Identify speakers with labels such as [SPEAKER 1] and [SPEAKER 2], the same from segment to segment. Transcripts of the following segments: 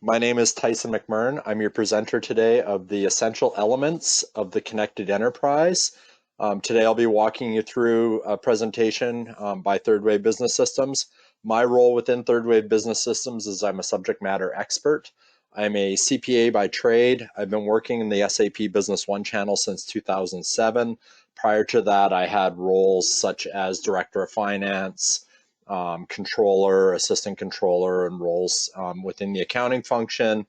[SPEAKER 1] My name is Tyson McMurn. I'm your presenter today of the essential elements of the connected enterprise. Today I'll be walking you through a presentation by Third Wave Business Systems. My role within Third Wave Business Systems is I'm a subject matter expert. I'm a CPA by trade. I've been working in the SAP Business One channel since 2007. Prior to that, I had roles such as Director of Finance, controller, assistant controller, and roles within the accounting function.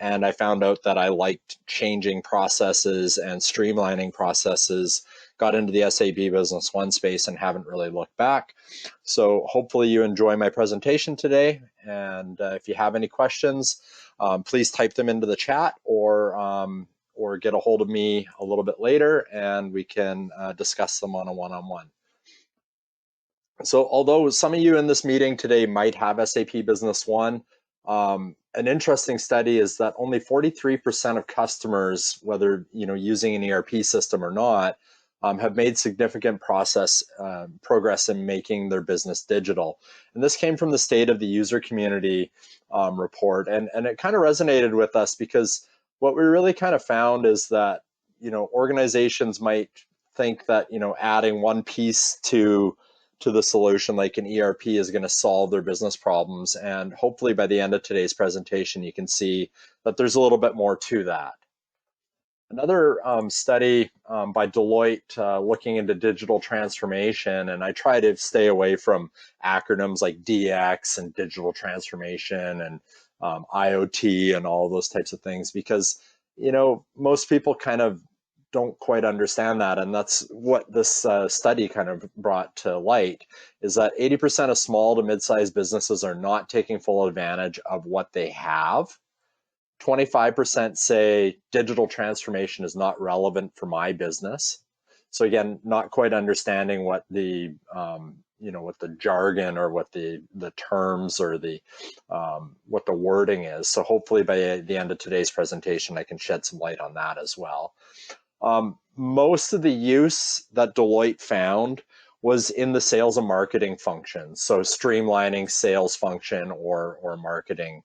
[SPEAKER 1] And I found out that I liked changing processes and streamlining processes, got into the SAP Business One space and haven't really looked back. So hopefully you enjoy my presentation today. And if you have any questions, please type them into the chat or get a hold of me a little bit later and we can discuss them on a one-on-one. So although some of you in this meeting today might have SAP Business One, an interesting study is that only 43% of customers, whether using an ERP system or not, have made significant progress in making their business digital. And this came from the State of the User Community report, and it kind of resonated with us because what we really kind of found is that organizations might think that adding one piece to the solution like an ERP is going to solve their business problems. And hopefully by the end of today's presentation, you can see that there's a little bit more to that. Another study by Deloitte looking into digital transformation, and I try to stay away from acronyms like DX and digital transformation and IoT and all those types of things because, most people kind of don't quite understand that, and that's what this study kind of brought to light, is that 80% of small to mid-sized businesses are not taking full advantage of what they have. 25% say digital transformation is not relevant for my business. So again, not quite understanding what the what the jargon or what the terms or the what the wording is. So hopefully by the end of today's presentation, I can shed some light on that as well. Most of the use that Deloitte found was in the sales and marketing function. So streamlining sales function or marketing.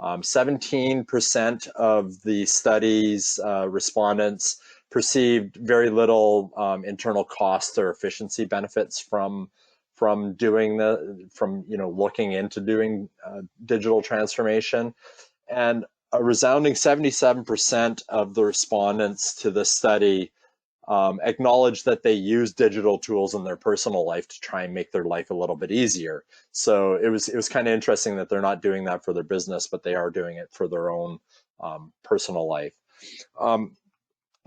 [SPEAKER 1] 17% of the study's respondents perceived very little internal cost or efficiency benefits from looking into doing digital transformation. And a resounding 77% of the respondents to this study acknowledged that they use digital tools in their personal life to try and make their life a little bit easier. So it was kind of interesting that they're not doing that for their business, but they are doing it for their own personal life.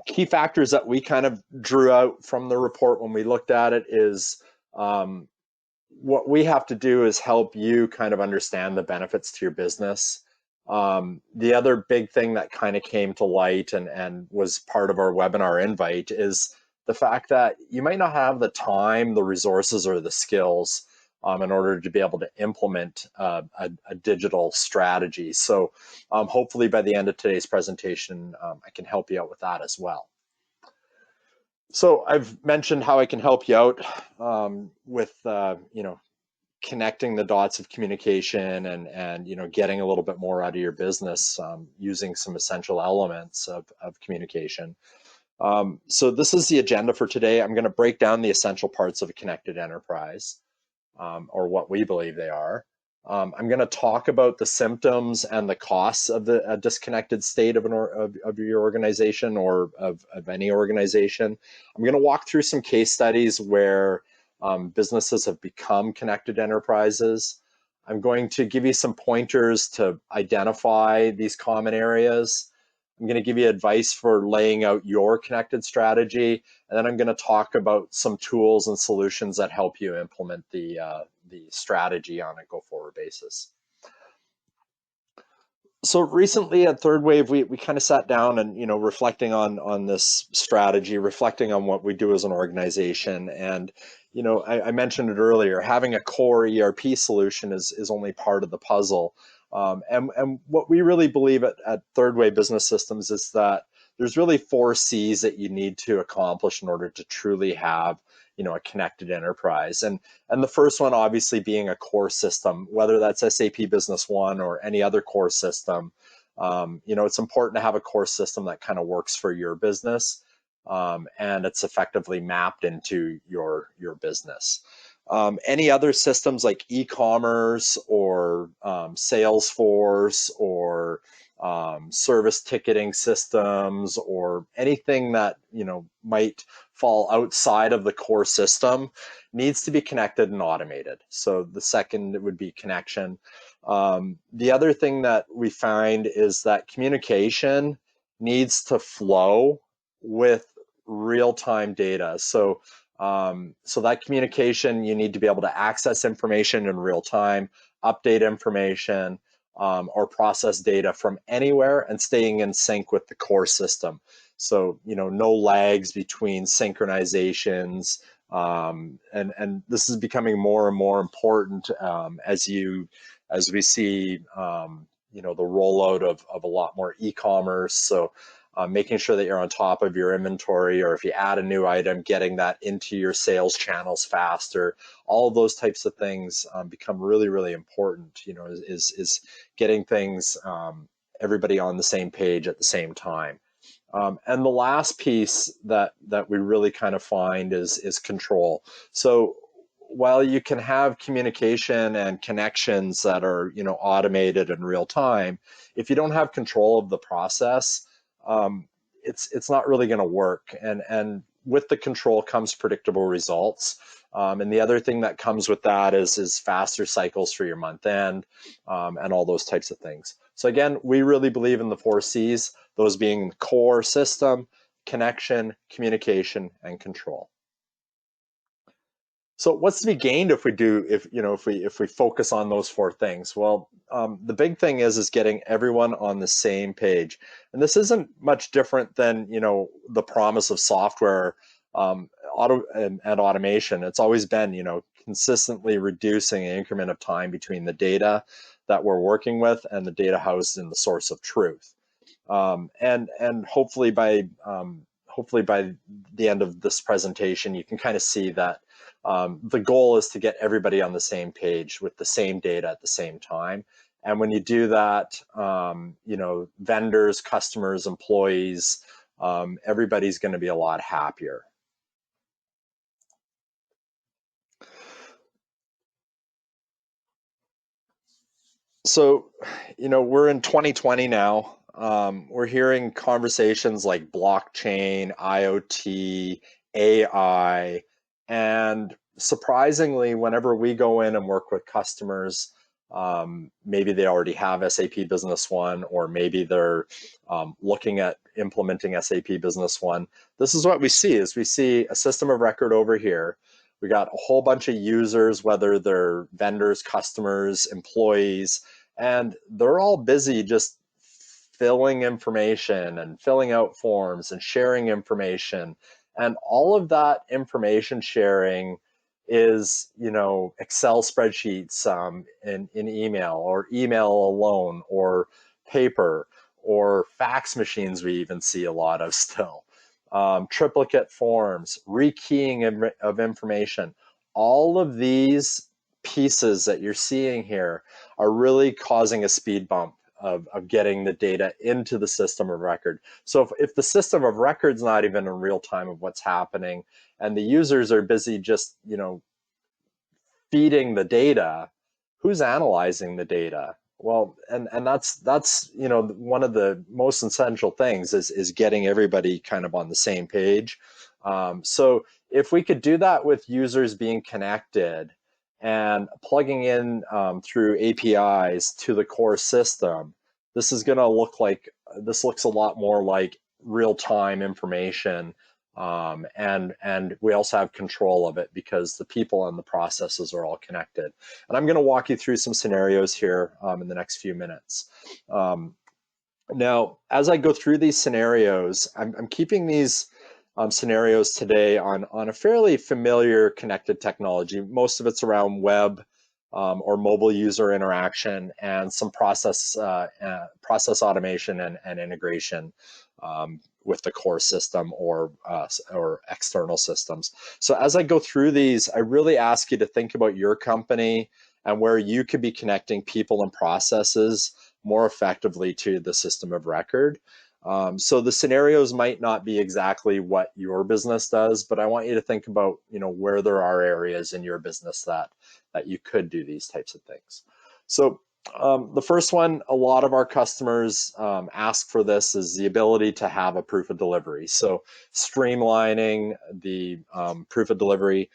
[SPEAKER 1] Key factors that we kind of drew out from the report when we looked at it is what we have to do is help you kind of understand the benefits to your business. The other big thing that kind of came to light and was part of our webinar invite is the fact that you might not have the time, the resources, or the skills in order to be able to implement a digital strategy. So hopefully by the end of today's presentation, I can help you out with that as well. So I've mentioned how I can help you out with connecting the dots of communication and getting a little bit more out of your business using some essential elements of communication. So this is the agenda for today. I'm going to break down the essential parts of a connected enterprise, or what we believe they are. I'm going to talk about the symptoms and the costs of a disconnected state of your organization or of any organization. I'm going to walk through some case studies where businesses have become connected enterprises. I'm going to give you some pointers to identify these common areas. I'm going to give you advice for laying out your connected strategy, and then I'm going to talk about some tools and solutions that help you implement the strategy on a go-forward basis. So recently at Third Wave, we kind of sat down and reflecting on this strategy, reflecting on what we do as an organization, and I mentioned it earlier. Having a core ERP solution is only part of the puzzle, and what we really believe at Third Wave Business Systems is that there's really 4 C's that you need to accomplish in order to truly have a connected enterprise. And the first one obviously being a core system, whether that's SAP Business One or any other core system. It's important to have a core system that kind of works for your business, and it's effectively mapped into your business. Any other systems like e-commerce or Salesforce or service ticketing systems or anything that might fall outside of the core system needs to be connected and automated. So the second would be connection. The other thing that we find is that communication needs to flow with real-time data. So that communication, you need to be able to access information in real time, update information, or process data from anywhere and staying in sync with the core system. So, no lags between synchronizations. And this is becoming more and more important as we see, the rollout of a lot more e-commerce. So making sure that you're on top of your inventory, or if you add a new item, getting that into your sales channels faster. All of those types of things become really, really important, is getting things, everybody on the same page at the same time. And the last piece that we really kind of find is control. So while you can have communication and connections that are automated in real time, if you don't have control of the process, it's not really going to work. And with the control comes predictable results. And the other thing that comes with that is faster cycles for your month end, and all those types of things. So again, we really believe in the 4 C's, those being core system, connection, communication, and control. So what's to be gained if we focus on those 4 things? Well, the big thing is getting everyone on the same page, and this isn't much different than the promise of software and automation. It's always been consistently reducing an increment of time between the data that we're working with and the data housed in the source of truth. And hopefully by the end of this presentation, you can kind of see that the goal is to get everybody on the same page with the same data at the same time. And when you do that, vendors, customers, employees, everybody's going to be a lot happier. So, we're in 2020 now. We're hearing conversations like blockchain, IoT, AI, and surprisingly, whenever we go in and work with customers, maybe they already have SAP Business One, or maybe they're looking at implementing SAP Business One. This is what we see: we see a system of record over here. We got a whole bunch of users, whether they're vendors, customers, employees, and they're all busy just filling information and filling out forms and sharing information. And all of that information sharing is, Excel spreadsheets in email, or email alone, or paper, or fax machines we even see a lot of still. Triplicate forms, rekeying of information. All of these pieces that you're seeing here are really causing a speed bump of getting the data into the system of record. So if the system of record's not even in real time of what's happening, and the users are busy just, feeding the data, who's analyzing the data? Well, and that's one of the most essential things is getting everybody kind of on the same page. So if we could do that with users being connected and plugging in through APIs to the core system, this looks a lot more like real-time information. And we also have control of it because the people and the processes are all connected. And I'm going to walk you through some scenarios here in the next few minutes. Now, as I go through these scenarios, I'm keeping these scenarios today on a fairly familiar connected technology. Most of it's around web or mobile user interaction, and some process automation and integration with the core system or external systems. So as I go through these, I really ask you to think about your company and where you could be connecting people and processes more effectively to the system of record. So the scenarios might not be exactly what your business does, but I want you to think about, where there are areas in your business that you could do these types of things. So the first one, a lot of our customers ask for this, is the ability to have a proof of delivery. So streamlining the proof of delivery.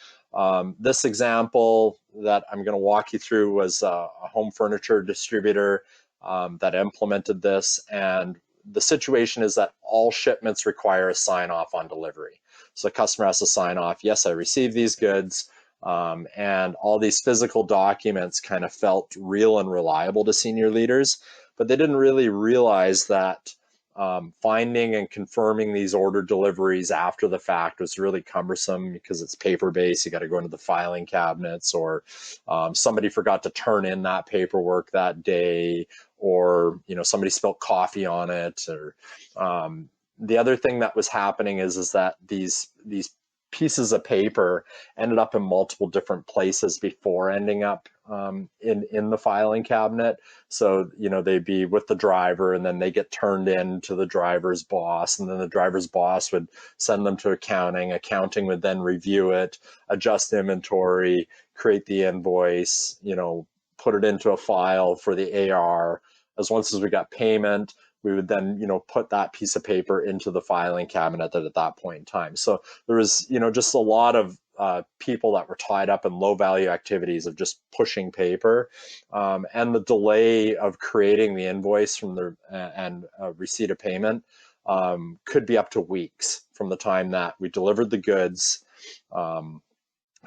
[SPEAKER 1] This example that I'm going to walk you through was a home furniture distributor that implemented this, and the situation is that all shipments require a sign off on delivery. So the customer has to sign off, yes, I received these goods, and all these physical documents kind of felt real and reliable to senior leaders, but they didn't really realize that finding and confirming these order deliveries after the fact was really cumbersome because it's paper-based. You got to go into the filing cabinets, or somebody forgot to turn in that paperwork that day, or somebody spilled coffee on it. Or the other thing that was happening is that these pieces of paper ended up in multiple different places before ending up in the filing cabinet. So, they'd be with the driver, and then they get turned in to the driver's boss, and then the driver's boss would send them to accounting. Accounting would then review it, adjust inventory, create the invoice, put it into a file for the AR. Once we got payment, we would then, put that piece of paper into the filing cabinet at that point in time. So there was, just a lot of people that were tied up in low value activities of just pushing paper, and the delay of creating the invoice from the and receipt of payment could be up to weeks from the time that we delivered the goods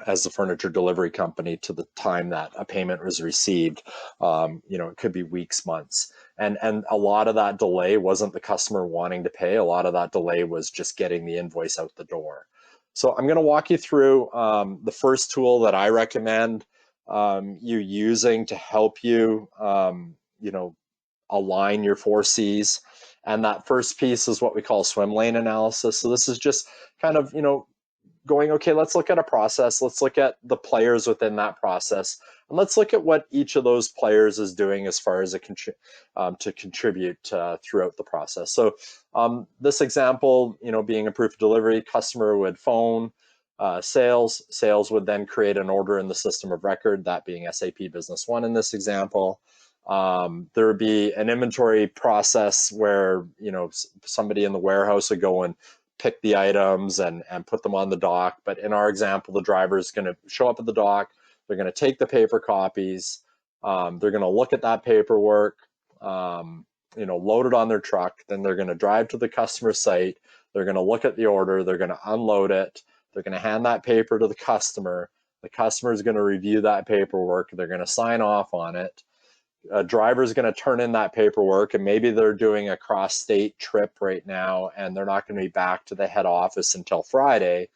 [SPEAKER 1] as the furniture delivery company to the time that a payment was received. It could be weeks, months. And a lot of that delay wasn't the customer wanting to pay. A lot of that delay was just getting the invoice out the door. So I'm going to walk you through the first tool that I recommend you using to help you, align your 4 C's. And that first piece is what we call swim lane analysis. So this is just kind of, going, okay, let's look at a process. Let's look at the players within that process. And let's look at what each of those players is doing as far as to contribute throughout the process. So this example, being a proof of delivery, customer would phone sales. Sales would then create an order in the system of record, that being SAP Business One in this example. There would be an inventory process where, somebody in the warehouse would go and pick the items and put them on the dock. But in our example, the driver is going to show up at the dock. They're going to take the paper copies. They're going to look at that paperwork, load it on their truck. Then they're going to drive to the customer site. They're going to look at the order. They're going to unload it. They're going to hand that paper to the customer. The customer is going to review that paperwork. They're going to sign off on it. A driver is going to turn in that paperwork, and maybe they're doing a cross-state trip right now, and they're not going to be back to the head office until Friday,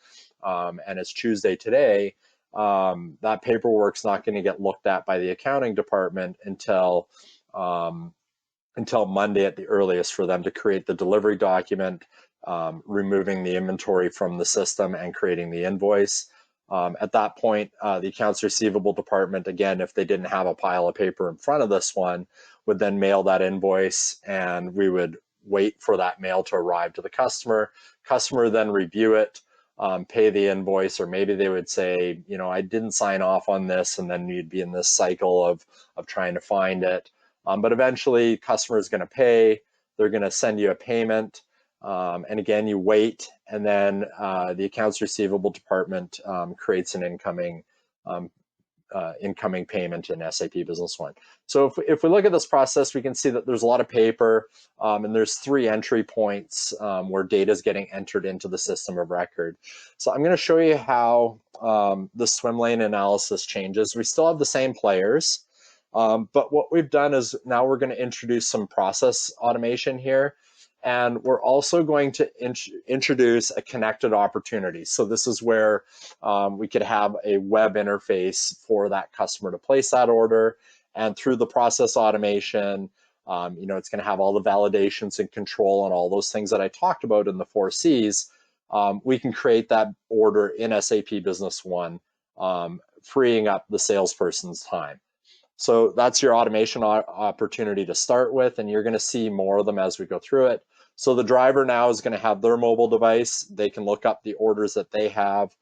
[SPEAKER 1] and it's Tuesday today. That paperwork's not going to get looked at by the accounting department until Monday at the earliest for them to create the delivery document, removing the inventory from the system and creating the invoice. At that point, the accounts receivable department, again, if they didn't have a pile of paper in front of this one, would then mail that invoice, and we would wait for that mail to arrive to the customer. Customer then review it, pay the invoice, or maybe they would say, I didn't sign off on this, and then you'd be in this cycle of trying to find it. But eventually, customer is going to pay. They're going to send you a payment. And again, you wait, and then the accounts receivable department creates an incoming payment in SAP Business One. So if we look at this process, we can see that there's a lot of paper, and there's 3 entry points where data is getting entered into the system of record. So I'm going to show you how the swim lane analysis changes. We still have the same players, but what we've done is now we're going to introduce some process automation here. And we're also going to introduce a connected opportunity. So this is where we could have a web interface for that customer to place that order. And through the process automation, it's going to have all the validations and control and all those things that I talked about in the 4Cs. We can create that order in SAP Business One, freeing up the salesperson's time. So that's your automation opportunity to start with, and you're going to see more of them as we go through it. So the driver now is going to have their mobile device. They can look up the orders that they have.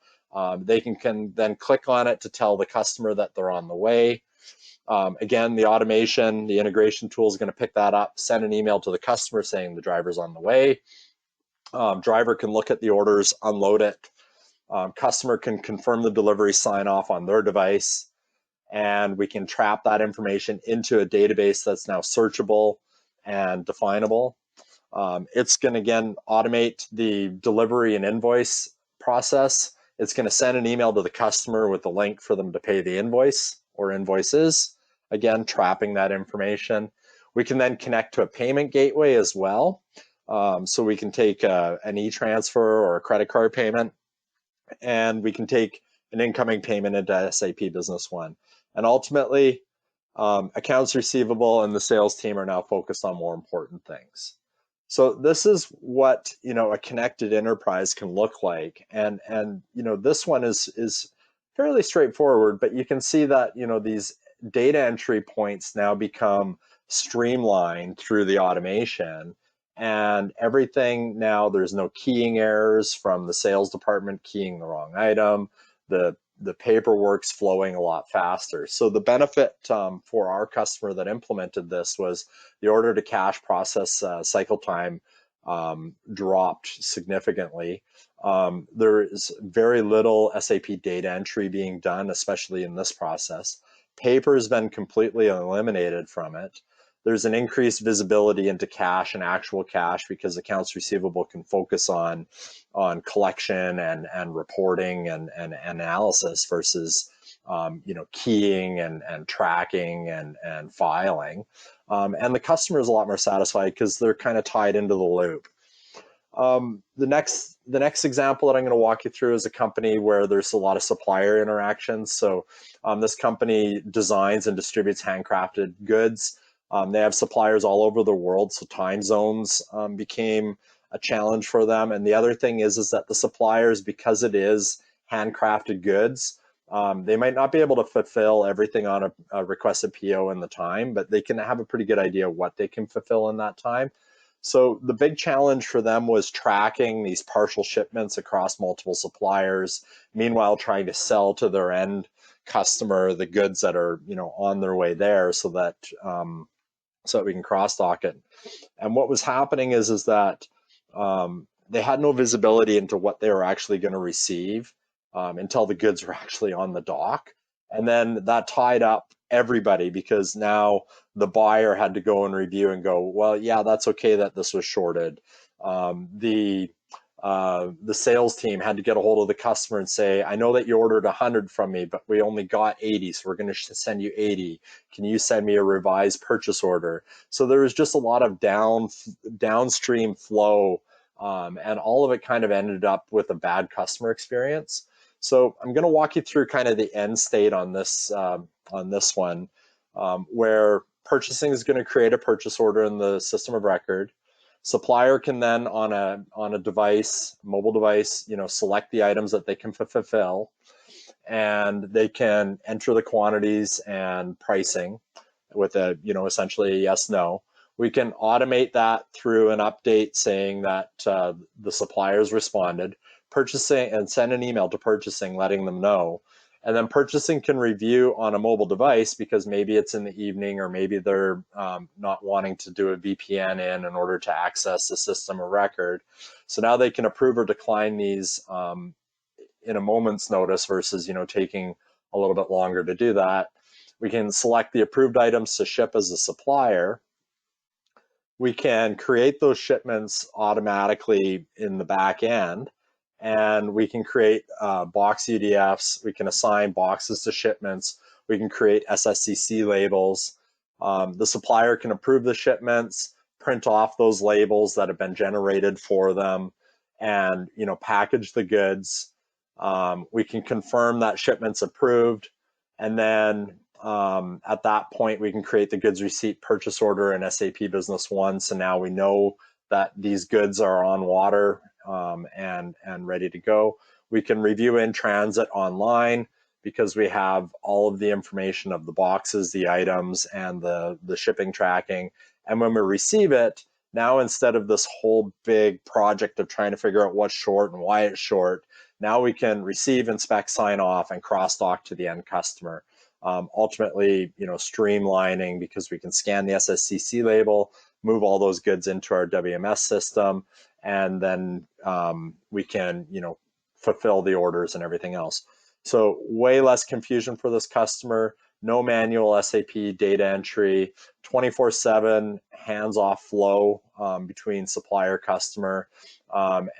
[SPEAKER 1] They can then click on it to tell the customer that they're on the way. Again, the automation, the integration tool is going to pick that up, send an email to the customer saying the driver's on the way. Driver can look at the orders, unload it. Customer can confirm the delivery, sign off on their device, and we can trap that information into a database that's now searchable and definable. It's going to, again, automate the delivery and invoice process. It's going to send an email to the customer with a link for them to pay the invoice or invoices, again, trapping that information. We can then connect to a payment gateway as well. So we can take an e-transfer or a credit card payment, and we can take an incoming payment into SAP Business One. And ultimately, accounts receivable and the sales team are now focused on more important things. So this is what a connected enterprise can look like, and this one is fairly straightforward. But you can see that these data entry points now become streamlined through the automation, and everything now, there's no keying errors from the sales department keying the wrong item. The paperwork's flowing a lot faster. So the benefit for our customer that implemented this was the order to cash process cycle time dropped significantly. There is very little SAP data entry being done, especially in this process. Paper has been completely eliminated from it. There's an increased visibility into cash and actual cash because accounts receivable can focus on collection and reporting and analysis versus keying and tracking and filing. And the customer is a lot more satisfied because they're kind of tied into the loop. The next example that I'm going to walk you through is a company where there's a lot of supplier interactions. So this company designs and distributes handcrafted goods. They have suppliers all over the world, so time zones became a challenge for them. And the other thing is that the suppliers, because it is handcrafted goods, they might not be able to fulfill everything on a requested PO in the time, but they can have a pretty good idea of what they can fulfill in that time. So the big challenge for them was tracking these partial shipments across multiple suppliers, meanwhile trying to sell to their end customer the goods that are on their way there, so that we can cross-dock it. And what was happening is that they had no visibility into what they were actually going to receive until the goods were actually on the dock. And then that tied up everybody, because now the buyer had to go and review and go, well, yeah, that's okay that this was shorted. The sales team had to get a hold of the customer and say, I know that you ordered 100 from me, but we only got 80, so we're going to send you 80. Can you send me a revised purchase order? So there was just a lot of downstream flow, and all of it kind of ended up with a bad customer experience. So I'm going to walk you through kind of the end state on this one, where purchasing is going to create a purchase order in the system of record. Supplier can then on a device, mobile device, select the items that they can fulfill, and they can enter the quantities and pricing with a essentially a yes no. We can automate that through an update saying that the suppliers responded, purchasing, and send an email to purchasing letting them know. And then purchasing can review on a mobile device, because maybe it's in the evening, or maybe they're not wanting to do a VPN in order to access the system of record. So now they can approve or decline these in a moment's notice versus taking a little bit longer to do that. We can select the approved items to ship as a supplier. We can create those shipments automatically in the back end, and we can create box UDFs. We can assign boxes to shipments. We can create SSCC labels. The supplier can approve the shipments. print off those labels that have been generated for them and, package the goods. We can confirm that shipment's approved, and then at that point we can create the goods receipt purchase order in SAP Business One. So now we know that these goods are on water and ready to go. We can review in transit online because we have all of the information of the boxes, the items, and the shipping tracking. And when we receive it, now instead of this whole big project of trying to figure out what's short and why it's short, now we can receive, inspect, sign off, and cross-dock to the end customer. Ultimately, streamlining, because we can scan the SSCC label, move all those goods into our WMS system, and then we can, fulfill the orders and everything else. So way less confusion for this customer, no manual SAP data entry, 24/7 hands-off flow between supplier customer,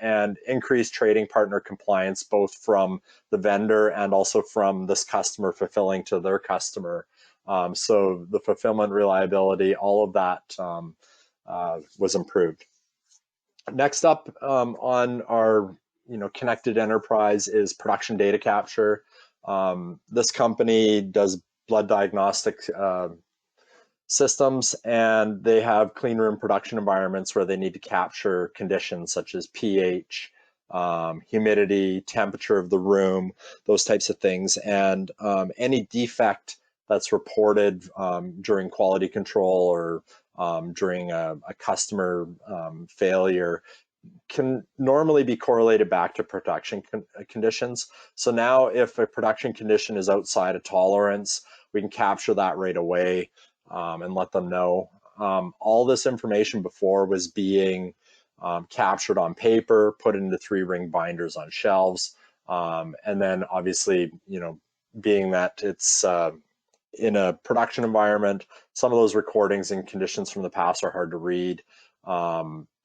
[SPEAKER 1] and increased trading partner compliance, both from the vendor and also from this customer fulfilling to their customer. So the fulfillment reliability, all of that was improved. Next up on our connected enterprise is production data capture. This company does blood diagnostic systems, and they have clean room production environments where they need to capture conditions such as pH, humidity, temperature of the room, those types of things. And any defect that's reported during quality control or during a customer failure can normally be correlated back to production conditions. So now if a production condition is outside of tolerance, we can capture that right away and let them know. All this information before was being captured on paper, put into 3-ring binders on shelves, and then obviously, being that it's in a production environment, some of those recordings and conditions from the past are hard to read.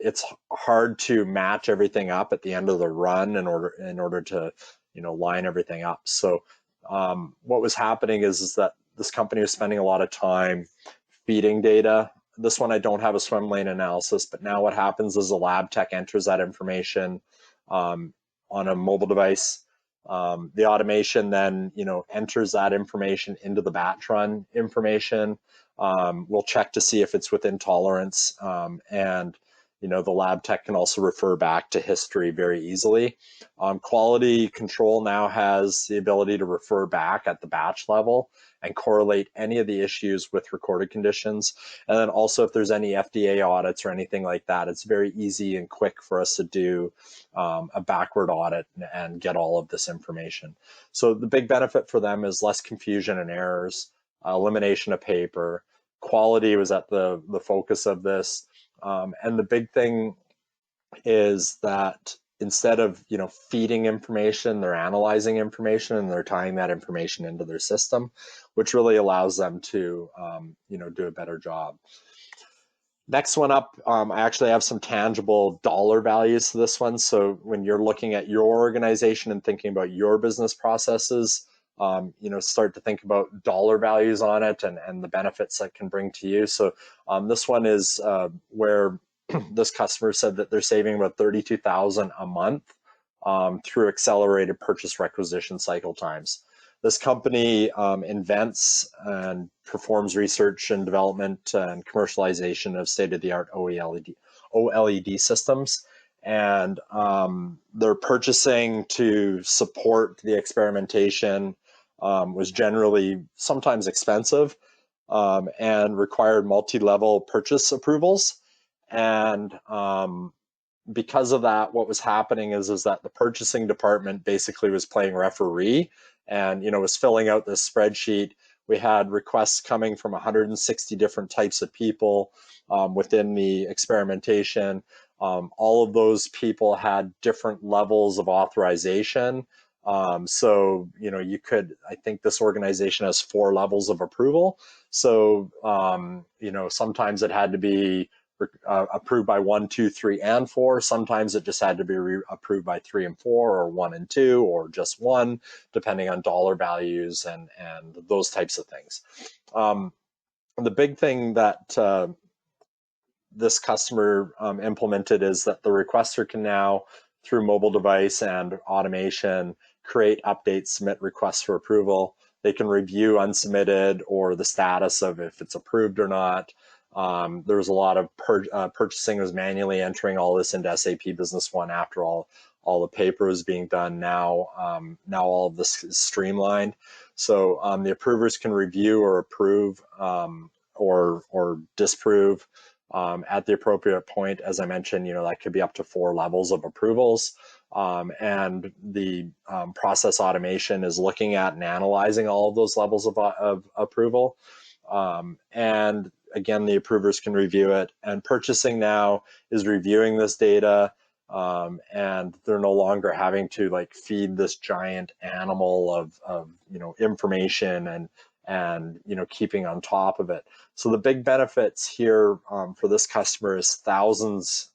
[SPEAKER 1] It's hard to match everything up at the end of the run in order to line everything up. So what was happening is that this company was spending a lot of time feeding data. This one I don't have a swim lane analysis, but now what happens is a lab tech enters that information on a mobile device. The automation then enters that information into the batch run information. We'll check to see if it's within tolerance, and the lab tech can also refer back to history very easily. Quality control now has the ability to refer back at the batch level and correlate any of the issues with recorded conditions. And then also if there's any FDA audits or anything like that, it's very easy and quick for us to do a backward audit and get all of this information. So the big benefit for them is less confusion and errors, elimination of paper. Quality was at the focus of this. And the big thing is that instead of feeding information, they're analyzing information and they're tying that information into their system, which really allows them to do a better job. Next one up, I actually have some tangible dollar values to this one. So when you're looking at your organization and thinking about your business processes, start to think about dollar values on it and the benefits that can bring to you. So this one is where this customer said that they're saving about $32,000 a month through accelerated purchase requisition cycle times. This company invents and performs research and development and commercialization of state-of-the-art OLED systems. And their purchasing to support the experimentation was generally sometimes expensive and required multi-level purchase approvals. And because of that, what was happening is that the purchasing department basically was playing referee and was filling out this spreadsheet. We had requests coming from 160 different types of people within the experimentation. All of those people had different levels of authorization. So you could, I think this organization has 4 levels of approval. So sometimes it had to be approved by 1, 2, 3, and 4. Sometimes it just had to be approved by 3 and 4, or 1 and 2, or just 1, depending on dollar values and those types of things. The big thing that this customer implemented is that the requester can now, through mobile device and automation, create updates, submit requests for approval. They can review unsubmitted or the status of if it's approved or not. There was a lot of purchasing was manually entering all this into SAP Business One after all the paper is being done. Now all of this is streamlined. So the approvers can review or approve or disprove at the appropriate point. As I mentioned, that could be up to 4 levels of approvals. And the process automation is looking at and analyzing all of those levels of approval. And again, the approvers can review it. And purchasing now is reviewing this data, and they're no longer having to feed this giant animal of information and keeping on top of it. So the big benefits here for this customer is thousands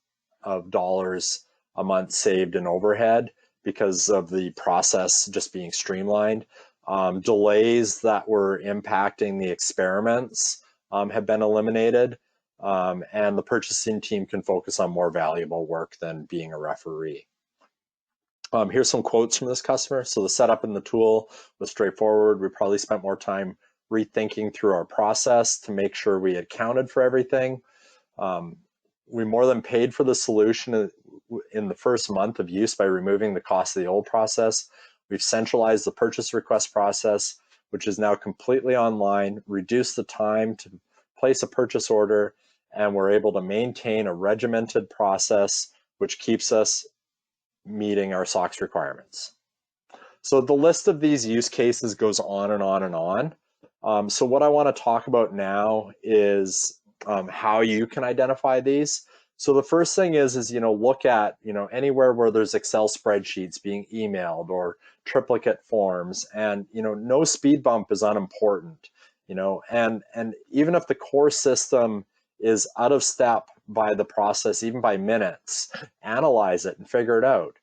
[SPEAKER 1] of dollars a month saved in overhead because of the process just being streamlined. Delays that were impacting the experiments have been eliminated, and the purchasing team can focus on more valuable work than being a referee. Here's some quotes from this customer. So the setup in the tool was straightforward. We probably spent more time rethinking through our process to make sure we had counted for everything. We more than paid for the solution in the first month of use by removing the cost of the old process. We've centralized the purchase request process, which is now completely online, reduced the time to place a purchase order, and we're able to maintain a regimented process, which keeps us meeting our SOX requirements. So the list of these use cases goes on and on and on. So what I want to talk about now is how you can identify these. So the first thing is look at anywhere where there's Excel spreadsheets being emailed or triplicate forms, and no speed bump is unimportant. And even if the core system is out of step by the process, even by minutes, analyze it and figure it out.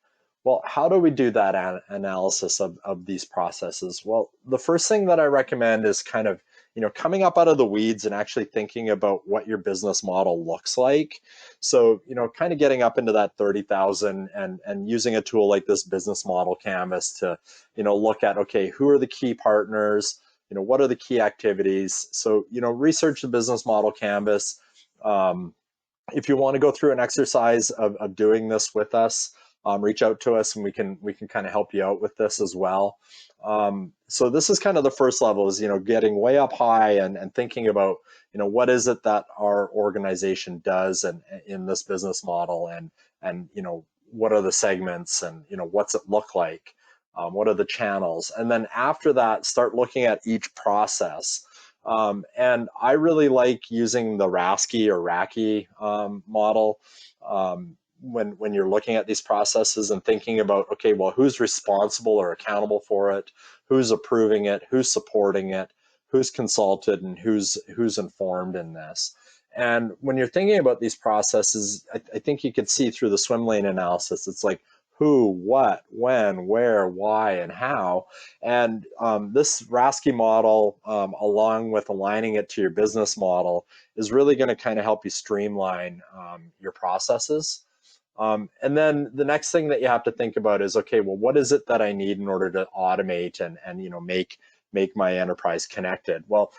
[SPEAKER 1] Well, how do we do that analysis of these processes? Well, the first thing that I recommend is kind of coming up out of the weeds and actually thinking about what your business model looks like. So, kind of getting up into that 30,000 and using a tool like this business model canvas to, look at, okay, who are the key partners? What are the key activities? So, research the business model canvas. If you want to go through an exercise of doing this with us, reach out to us and we can kind of help you out with this as well. So this is kind of the first level, is getting way up high and thinking about what is it that our organization does and in this business model, and what are the segments, and what's it look like, what are the channels, and then after that start looking at each process. And I really like using the RASCI or RACI model when you're looking at these processes and thinking about, okay, well, who's responsible or accountable for it, who's approving it, who's supporting it, who's consulted, and who's informed in this. And when you're thinking about these processes, I think you could see through the swim lane analysis, it's like who, what, when, where, why, and how. And this RASCI model, along with aligning it to your business model, is really going to kind of help you streamline your processes. And then the next thing that you have to think about is, okay, well, what is it that I need in order to automate and make my enterprise connected? Well,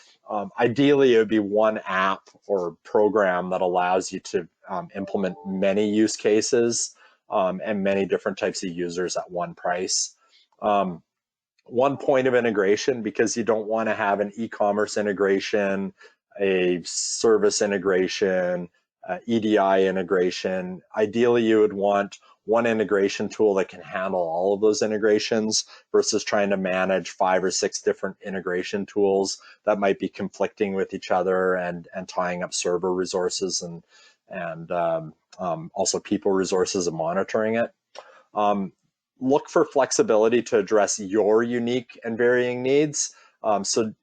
[SPEAKER 1] ideally, it would be one app or program that allows you to implement many use cases and many different types of users at one price. One point of integration, because you don't want to have an e-commerce integration, a service integration, EDI integration. Ideally, you would want one integration tool that can handle all of those integrations versus trying to manage 5 or 6 different integration tools that might be conflicting with each other and tying up server resources and also people resources and monitoring it. Look for flexibility to address your unique and varying needs. So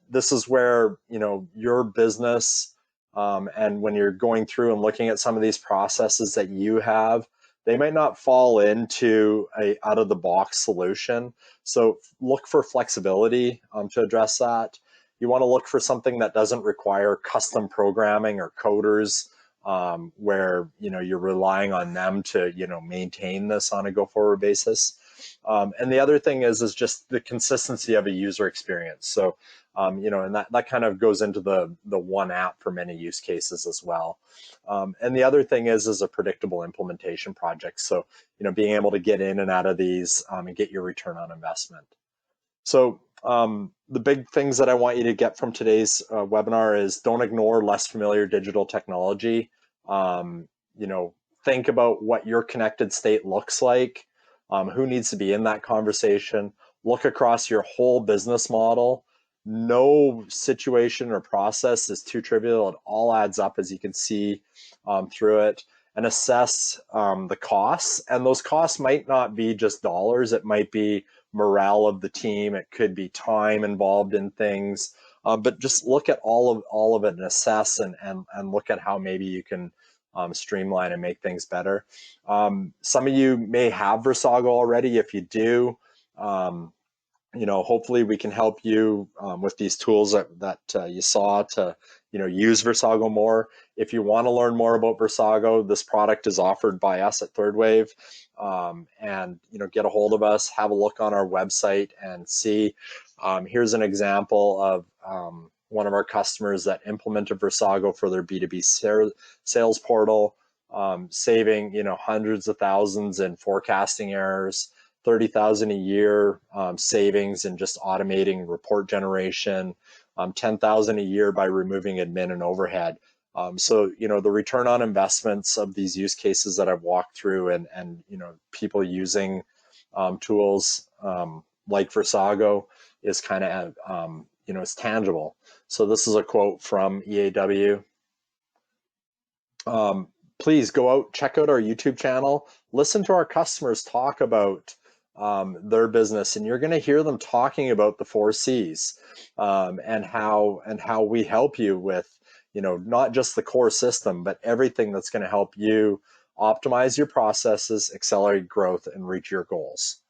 [SPEAKER 1] this is where your business and when you're going through and looking at some of these processes that you have, they might not fall into a out-of-the-box solution. So look for flexibility to address that. You want to look for something that doesn't require custom programming or coders where you're relying on them to maintain this on a go-forward basis. And the other thing is just the consistency of a user experience. So and that kind of goes into the one app for many use cases as well. And the other thing is a predictable implementation project. So being able to get in and out of these and get your return on investment. So the big things that I want you to get from today's webinar is don't ignore less familiar digital technology. Think about what your connected state looks like, who needs to be in that conversation, look across your whole business model. No situation or process is too trivial. It all adds up, as you can see through it, and assess the costs. And those costs might not be just dollars. It might be morale of the team. It could be time involved in things. But just look at all of it and assess and look at how maybe you can streamline and make things better. Some of you may have Versago already. If you do, hopefully we can help you with these tools that you saw to use Versago more. If you want to learn more about Versago, this product is offered by us at Third Wave, and get a hold of us, have a look on our website and see. Here's an example of one of our customers that implemented Versago for their B2B sales portal, saving hundreds of thousands in forecasting errors, 30,000 a year savings in just automating report generation, 10,000 a year by removing admin and overhead. So the return on investments of these use cases that I've walked through, and people using tools like Versago is kind of it's tangible. So this is a quote from EAW. Please go out, check out our YouTube channel, listen to our customers talk about their business, and you're going to hear them talking about the 4 C's and how we help you with not just the core system, but everything that's going to help you optimize your processes, accelerate growth, and reach your goals.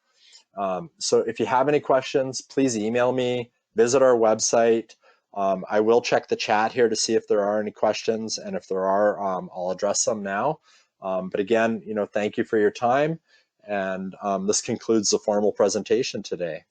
[SPEAKER 1] So if you have any questions, please email me, visit our website. I will check the chat here to see if there are any questions, and if there are, I'll address them now. But again, thank you for your time, and this concludes the formal presentation today.